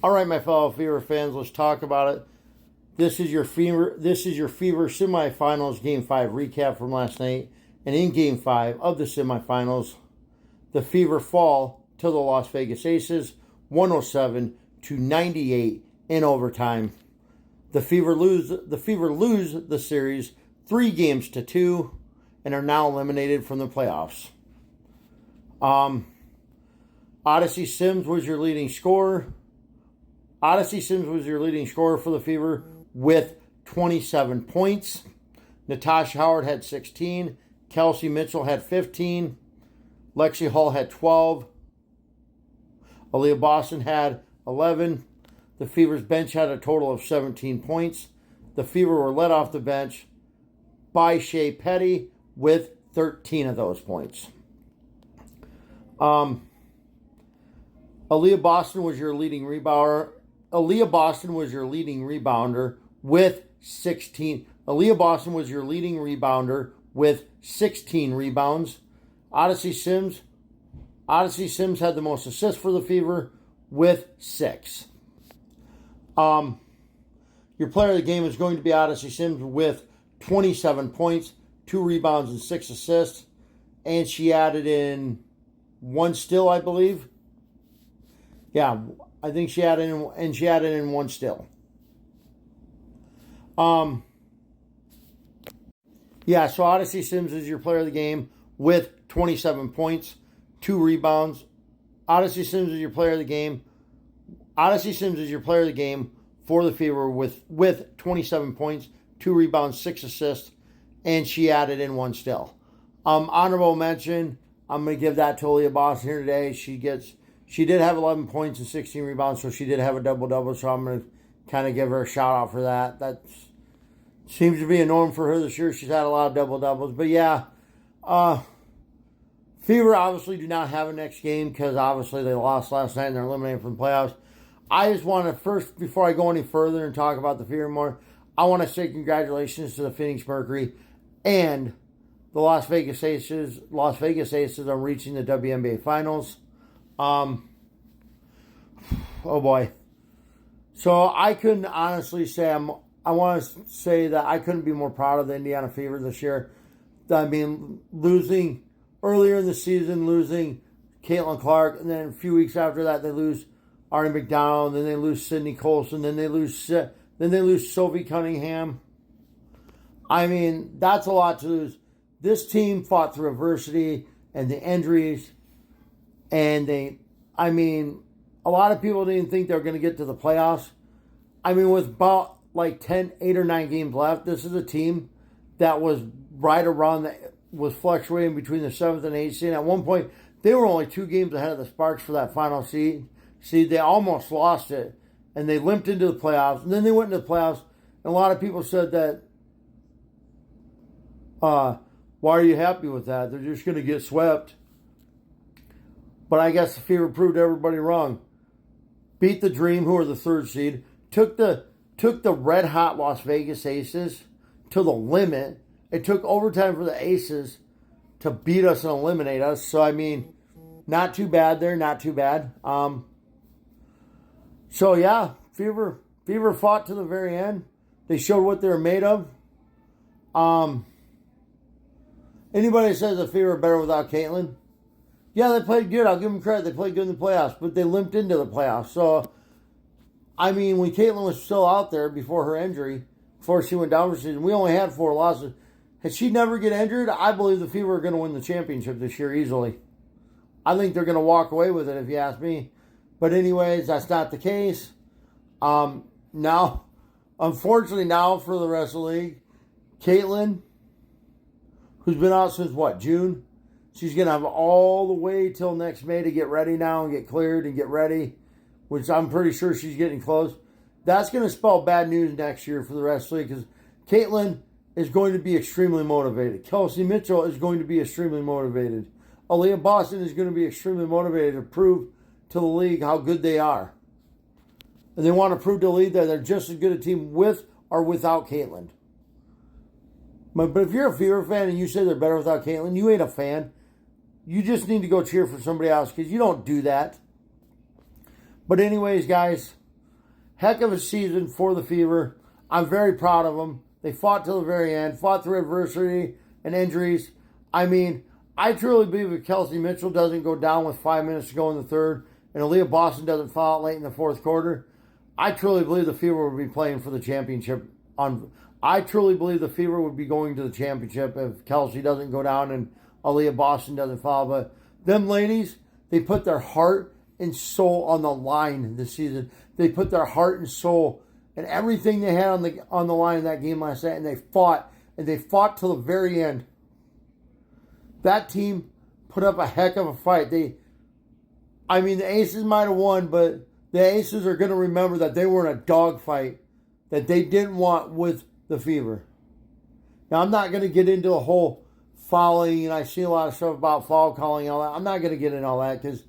All right, my fellow Fever fans, let's talk about it. This is your Fever semifinals Game 5 recap from last night. And in Game 5 of the semifinals, the Fever fall to the Las Vegas Aces 107-98 in overtime. The Fever lose the series 3-2 and are now eliminated from the playoffs. Odyssey Sims was your leading scorer. Odyssey Sims was your leading scorer for the Fever with 27 points. Natasha Howard had 16. Kelsey Mitchell had 15. Lexi Hall had 12. Aaliyah Boston had 11. The Fever's bench had a total of 17 points. The Fever were led off the bench by Shea Petty with 13 of those points. Aaliyah Boston was your leading rebounder. Aaliyah Boston was your leading rebounder with 16. Aaliyah Boston was your leading rebounder with 16 rebounds. Odyssey Sims had the most assists for the Fever with 6. Your player of the game is going to be Odyssey Sims with 27 points, 2 rebounds, and 6 assists. And she added in 1 steal, I believe. Yeah, I think she added in 1 steal. So Odyssey Sims is your player of the game with 27 points, 2 rebounds. Odyssey Sims is your player of the game. Odyssey Sims is your player of the game for the Fever with 27 points, 2 rebounds, 6 assists, and she added in 1 steal. Honorable mention, I'm going to give that to Aaliyah Boston here today. She did have 11 points and 16 rebounds, so she did have a double-double, so I'm going to kind of give her a shout-out for that. That seems to be a norm for her this year. She's had a lot of double-doubles. But, yeah, Fever obviously do not have a next game because, obviously, they lost last night and they're eliminated from the playoffs. I just want to first, before I go any further and talk about the Fever more, I want to say congratulations to the Phoenix Mercury and the Las Vegas Aces. Las Vegas Aces are reaching the WNBA Finals. Oh boy. So I couldn't honestly say I want to say that I couldn't be more proud of the Indiana Fever this year. I mean, losing earlier in the season, losing Caitlin Clark, and then a few weeks after that they lose Arnie McDonald, then they lose Sydney Colson, then they lose Sophie Cunningham. I mean, that's a lot to lose. This team fought through adversity and the injuries. And a lot of people didn't think they were going to get to the playoffs. I mean, with about 8 or 9 games left, this is a team that was right around was fluctuating between the 7th and 8th seed. And at one point, they were only 2 games ahead of the Sparks for that final seed. See, they almost lost it, and they limped into the playoffs. And then they went into the playoffs, and a lot of people said that, why are you happy with that? They're just going to get swept. But I guess the Fever proved everybody wrong. Beat the Dream, who are the 3rd seed. Took the red-hot Las Vegas Aces to the limit. It took overtime for the Aces to beat us and eliminate us. So, I mean, not too bad there. Not too bad. So, yeah, Fever fought to the very end. They showed what they were made of. Anybody that says the Fever are better without Caitlin? Yeah, they played good. I'll give them credit. They played good in the playoffs, but they limped into the playoffs. So, I mean, when Caitlin was still out there before her injury, before she went down for the season, we only had 4 losses. Had she never get injured, I believe the Fever are going to win the championship this year easily. I think they're going to walk away with it, if you ask me. But anyways, that's not the case. Now, unfortunately now for the rest of the league, Caitlin, who's been out since, June? She's going to have all the way till next May to get ready now and get cleared and get ready, which I'm pretty sure she's getting close. That's going to spell bad news next year for the rest of the league because Caitlin is going to be extremely motivated. Kelsey Mitchell is going to be extremely motivated. Aaliyah Boston is going to be extremely motivated to prove to the league how good they are. And they want to prove to the league that they're just as good a team with or without Caitlin. But if you're a Fever fan and you say they're better without Caitlin, you ain't a fan. You just need to go cheer for somebody else because you don't do that. But anyways, guys, Heck of a season for the Fever. I'm very proud of them. They fought till the very end, fought through adversity and injuries. I mean, I truly believe if Kelsey Mitchell doesn't go down with 5 minutes to go in the third, and Aaliyah Boston doesn't foul out late in the fourth quarter, I truly believe the Fever would be playing for the championship. I truly believe the Fever would be going to the championship if Kelsey doesn't go down and Aaliyah Boston doesn't foul. But them ladies, they put their heart and soul on the line this season. They put their heart and soul and everything they had on the line in that game last night, and they fought till the very end. That team put up a heck of a fight. The Aces might have won, but the Aces are going to remember that they were in a dogfight that they didn't want with the Fever. Now, I'm not going to get into the whole fouling, and I see a lot of stuff about foul calling and all that. I'm not going to get into all that because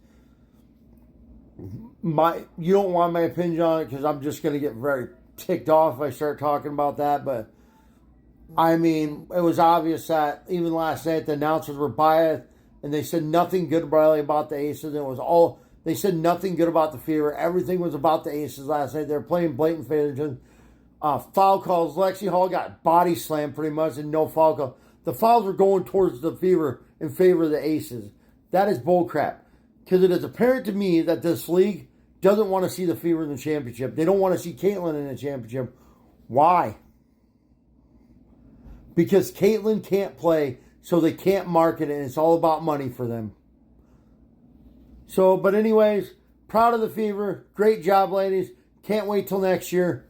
you don't want my opinion on it, because I'm just going to get very ticked off if I start talking about that. But I mean, it was obvious that even last night the announcers were biased, and they said nothing good really about the Aces. They said nothing good about the Fever. Everything was about the Aces last night. They were playing blatant favoritism. Foul calls. Lexi Hall got body slammed pretty much, and no foul call. The fouls were going towards the Fever in favor of the Aces. That is bullcrap. Because it is apparent to me that this league doesn't want to see the Fever in the championship. They don't want to see Caitlin in the championship. Why? Because Caitlin can't play, so they can't market it, and it's all about money for them. So, but anyways, proud of the Fever. Great job, ladies. Can't wait till next year.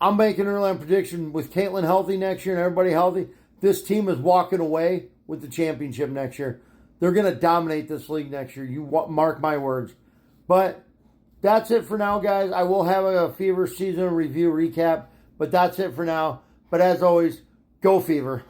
I'm making an early prediction with Caitlin healthy next year and everybody healthy. This team is walking away with the championship next year. They're going to dominate this league next year. You mark my words. But that's it for now, guys. I will have a Fever season review recap, but that's it for now. But as always, go Fever.